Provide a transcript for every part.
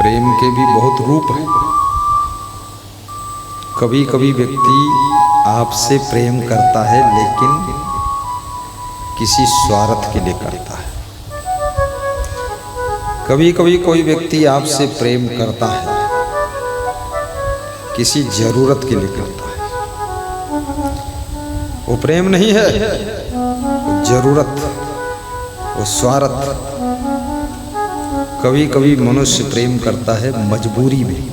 प्रेम के भी बहुत रूप हैं। कभी कभी व्यक्ति आपसे प्रेम करता है लेकिन किसी स्वार्थ के लिए करता है। कभी कभी कोई व्यक्ति आपसे प्रेम करता है किसी जरूरत के लिए करता है। वो प्रेम नहीं है, वो जरूरत, वो स्वार्थ। कभी कभी मनुष्य प्रेम करता है मजबूरी में।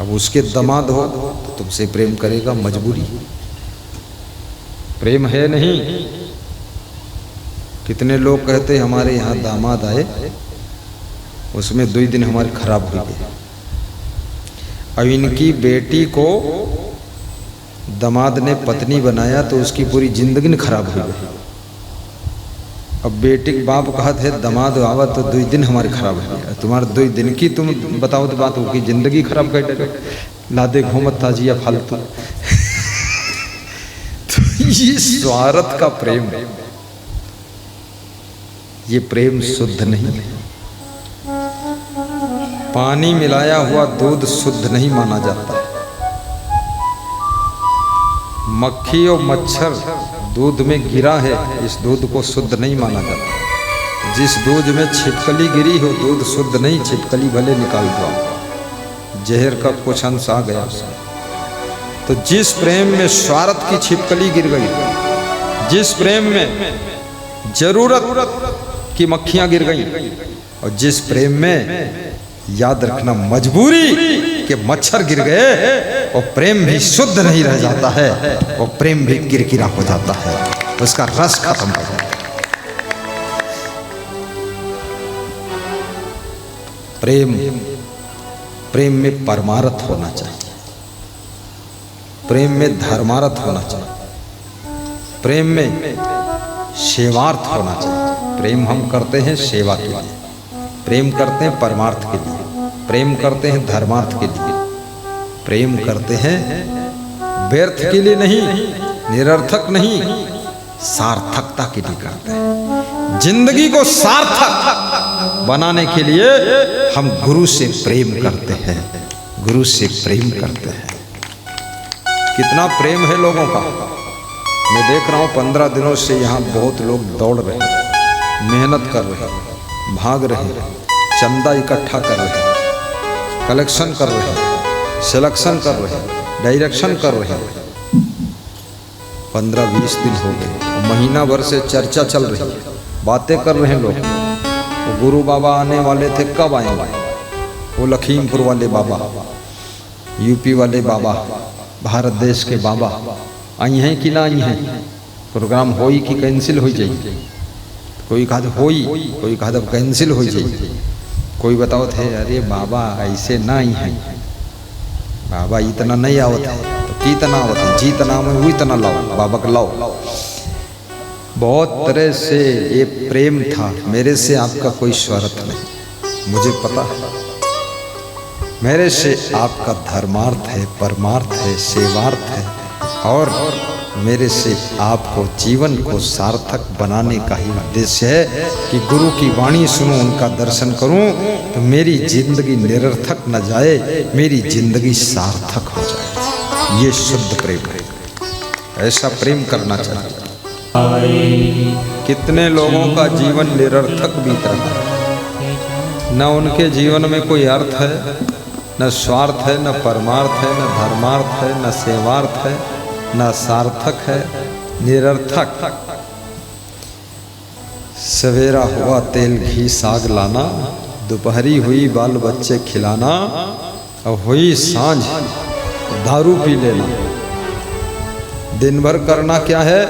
अब उसके दामाद हो तो तुमसे प्रेम करेगा मजबूरी, प्रेम है नहीं। कितने लोग कहते हमारे यहाँ दामाद आए, उसमें 2 दिन हमारे खराब हो गए। अब इनकी बेटी को दामाद ने पत्नी बनाया तो उसकी पूरी जिंदगी न खराब हो गई। अब बेटी के बाप कहते है दामाद आवा तो 2 दिन हमारे खराब हो गया। तुम्हारे 2 दिन की तुम बताओ तो बात होगी, जिंदगी खराब कर देगा। लादे घूमत ताजिया फालतू। तो ये स्वार्थ का प्रेम, ये प्रेम शुद्ध नहीं है। पानी मिलाया हुआ दूध शुद्ध नहीं माना जाता। मक्खी और मच्छर दूध में गिरा है, इस दूध को शुद्ध नहीं माना जाता। जिस दूध में छिपकली गिरी हो दूध शुद्ध नहीं, छिपकली भले निकाल दो, जहर का कुछ अंश आ गया उसमें। तो जिस प्रेम में स्वार्थ की छिपकली गिर गई, जिस प्रेम में जरूरत की मक्खियां गिर गई, और जिस प्रेम में याद रखना मजबूरी के मच्छर गिर गए, और प्रेम भी शुद्ध नहीं रह जाता है, और प्रेम भी किरकिरा हो जाता है, उसका रस खत्म हो जाता है। प्रेम में परमार्थ होना चाहिए, प्रेम में धर्मार्थ होना चाहिए, प्रेम में सेवार्थ होना चाहिए। प्रेम हम करते हैं सेवा के लिए, प्रेम करते हैं परमार्थ के लिए, प्रेम करते हैं धर्मार्थ के लिए, प्रेम करते हैं व्यर्थ के लिए नहीं, निरर्थक नहीं, सार्थकता के लिए करते हैं। जिंदगी को सार्थक बनाने के लिए हम गुरु से प्रेम करते हैं, गुरु से प्रेम करते हैं। कितना प्रेम है लोगों का। मैं देख रहा हूँ 15 दिनों से यहाँ बहुत लोग दौड़ रहे हैं, मेहनत कर रहे हैं, भाग रहे हैं, चंदा इकट्ठा कर रहे हैं, कलेक्शन कर रहे हैं, सिलेक्शन कर रहे हैं, डायरेक्शन कर रहे हैं। 15-20 दिन हो गए, महीना भर से चर्चा चल रही है, बातें कर रहे हैं लोग। वो गुरु बाबा आने वाले थे, कब आएंगे? वो लखीमपुर वाले बाबा, यूपी वाले बाबा, भारत देश के बाबा आई हैं कि ना आई हैं? प्रोग्राम होई कि कैंसिल हो जाए? कोई कहा होई, कोई कहा कैंसिल हो जाए। कोई बताओ थे अरे बाबा ऐसे ना आई हैं, बाबा इतना नहीं आवत है, तो कितना आवत है, जितना में वो इतना लाओ, बाबा का लाओ। बहुत तरह से ये प्रेम था। मेरे से आपका कोई स्वार्थ नहीं, मुझे पता है। मेरे से आपका धर्मार्थ है, परमार्थ है, सेवार्थ है, और मेरे से आपको जीवन को सार्थक बनाने का ही उद्देश्य है कि गुरु की वाणी सुनूं, उनका दर्शन करूं, तो मेरी जिंदगी निरर्थक न जाए, मेरी जिंदगी सार्थक हो जाए। ये शुद्ध प्रेम है, ऐसा प्रेम करना चाहिए। कितने लोगों का जीवन निरर्थक बीत रहा है, न उनके जीवन में कोई अर्थ है, न स्वार्थ है, न परमार्थ है, न धर्मार्थ है, न सेवार्थ है, न सार्थक है, निरर्थक। सवेरा हुआ तेल घी साग लाना, दोपहरी हुई बाल बच्चे खिलाना, और हुई सांझ दारू पी लेना। दिन भर करना क्या है?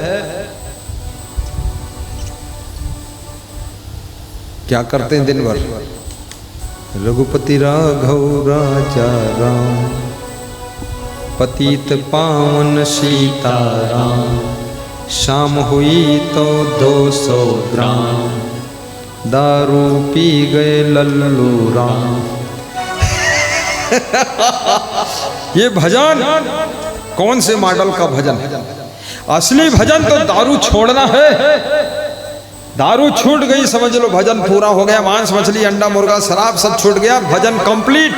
क्या करते हैं दिन भर? रघुपति राघव राजा राम, पतित पावन सीताराम, शाम हुई तो 200 ग्राम, दारू पी गए लल्लू राम। ये भजन कौन से मॉडल का भजन है? असली भजन तो दारू छोड़ना है, दारू छूट गई, समझ लो भजन पूरा हो गया। मांस मछली अंडा मुर्गा शराब सब छूट गया, भजन कंप्लीट।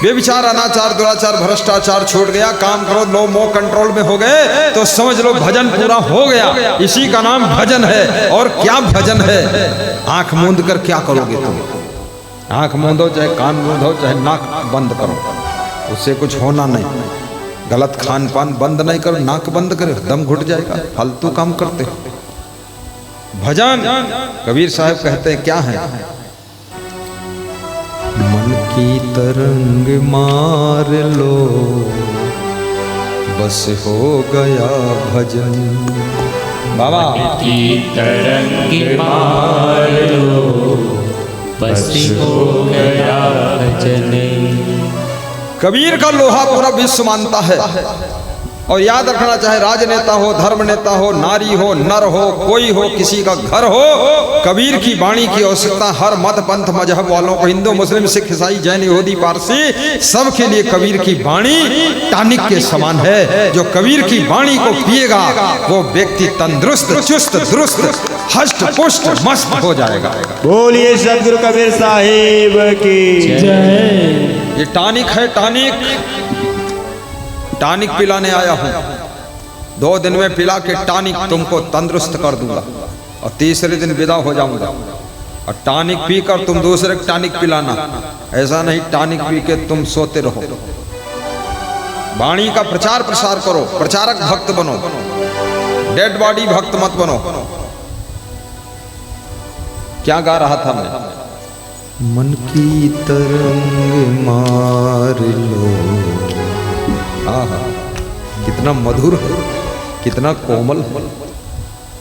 बेविचार अनाचार दुराचार भ्रष्टाचार छूट गया, काम करो लो मोह कंट्रोल में हो गए, तो समझ लो भजन पूरा हो गया। इसी का नाम भजन है। और क्या भजन है? आंख मूंद कर क्या करोगे तुम? आंख मूंदो चाहे कान मूंदो चाहे नाक बंद करो, उससे कुछ होना नहीं। गलत खान पान बंद नहीं करो, नाक बंद करो, दम घुट जाएगा, फालतू काम करते हो। भजन कबीर साहब कहते हैं क्या है? मन की तरंग मार लो बस हो गया भजन। बाबा की तरंग मार लो बस हो गया भजन। कबीर का लोहा पूरा विश्व मानता है। और याद रखना, चाहे राजनेता हो, धर्म नेता हो, नारी हो, नर हो, कोई हो, किसी का घर हो, कबीर की वाणी की आवश्यकता हर मत पंथ मजहब वालों को, हिंदू मुस्लिम सिख ईसाई जैन यहूदी पारसी, सबके लिए कबीर की वाणी टॉनिक के समान है। जो कबीर की वाणी को पिएगा वो व्यक्ति तंदुरुस्त चुस्त दुरुस्त हष्ट पुष्ट मस्त हो जाएगा। बोलिए सदगुरु कबीर साहिब की जय। ये टॉनिक है, टॉनिक पिलाने आया हूं। 2 दिन में पिला के टॉनिक तुमको तंदुरुस्त कर दूंगा और तीसरे दिन विदा हो जाऊंगा। और टॉनिक पीकर तुम दूसरे को टॉनिक पिलाना, ऐसा नहीं टॉनिक पी के तुम सोते रहो। वाणी का प्रचार प्रसार करो, प्रचारक भक्त बनो, डेड बॉडी भक्त मत बनो। क्या गा रहा था मैं? मन की तरंग मार लो। आहा, कितना मधुर है, कितना कोमल है,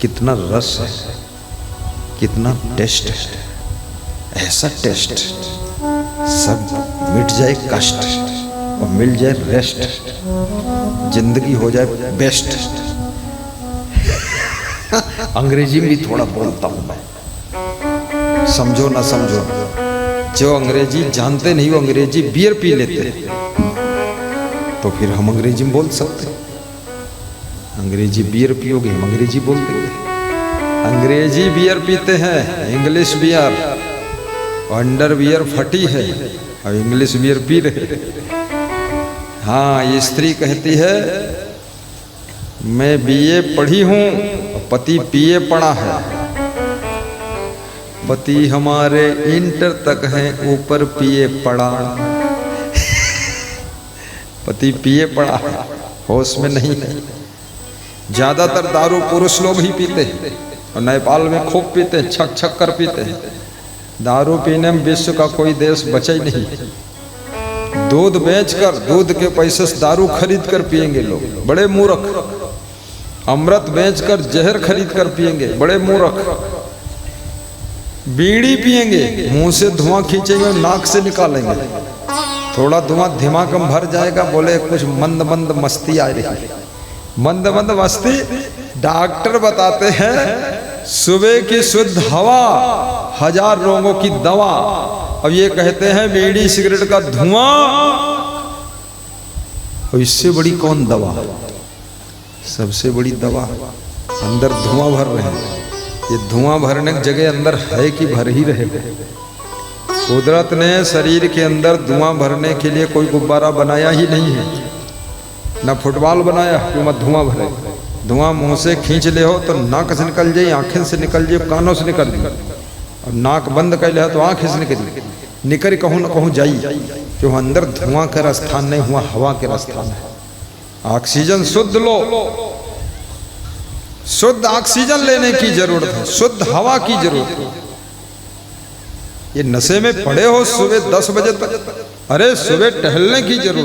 कितना रस है, कितना टेस्ट है। ऐसा टेस्ट सब मिट जाए कष्ट और मिल जाए रेस्ट, जिंदगी हो जाए बेस्ट। अंग्रेजी भी थोड़ा बोलता हूं मैं, समझो ना समझो। जो अंग्रेजी जानते नहीं वो अंग्रेजी बियर पी लेते हैं, तो फिर हम अंग्रेजी में बोल सकते हैं। अंग्रेजी बियर पियोगे हम अंग्रेजी बोल देंगे। अंग्रेजी बियर पीते हैं, इंग्लिश बियर, अंडर बियर फटी है और इंग्लिश बियर पी रहे। हाँ, ये स्त्री कहती है मैं बीए पढ़ी हूँ, पति बीए पढ़ा है। पति हमारे इंटर तक हैं, ऊपर बीए पढ़ा। पति पिए पड़ा है, होश में नहीं है। ज्यादातर दारू पुरुष लोग ही पीते हैं और नेपाल में खूब पीते हैं, छक छक कर पीते हैं। दारू पीने में विश्व का कोई देश बचा ही नहीं। दूध बेचकर दूध के पैसे से दारू खरीद कर पिएंगे लोग, बड़े मूर्ख। अमृत बेचकर जहर खरीद कर पिएंगे, बड़े मूर्ख। बीड़ी पिएंगे, मुंह से धुआं खींचेंगे, नाक से निकालेंगे, थोड़ा धुआं दिमाग में भर जाएगा, बोले कुछ मंद मंद मस्ती आ रही है। मंद मंद मस्ती डॉक्टर बताते हैं सुबह की शुद्ध हवा 1000 रोगों की दवा। अब ये कहते हैं बीड़ी सिगरेट का धुआं, और इससे बड़ी कौन दवा? सबसे बड़ी दवा अंदर धुआं भर रहे हैं। ये धुआं भरने की जगह अंदर है कि भर ही रहे। कुदरत ने शरीर के अंदर धुआं भरने के लिए कोई गुब्बारा बनाया ही नहीं है, ना फुटबॉल बनाया कि मत धुआं भरे। धुआं मुंह से खींच ले हो तो नाक से निकल जाए, आंखें से निकल जाए, कानों से निकल जाए, और नाक बंद कर ले तो आंखें से निकल कहूँ न कहूँ जाई, क्यों अंदर धुआं का स्थान नहीं हुआ, हवा के स्थान है। ऑक्सीजन शुद्ध लो, शुद्ध ऑक्सीजन लेने की जरूरत है, शुद्ध हवा की जरूरत है। ये नशे में पड़े हो सुबह 10 बजे तक, अरे सुबह टहलने की जरूरत।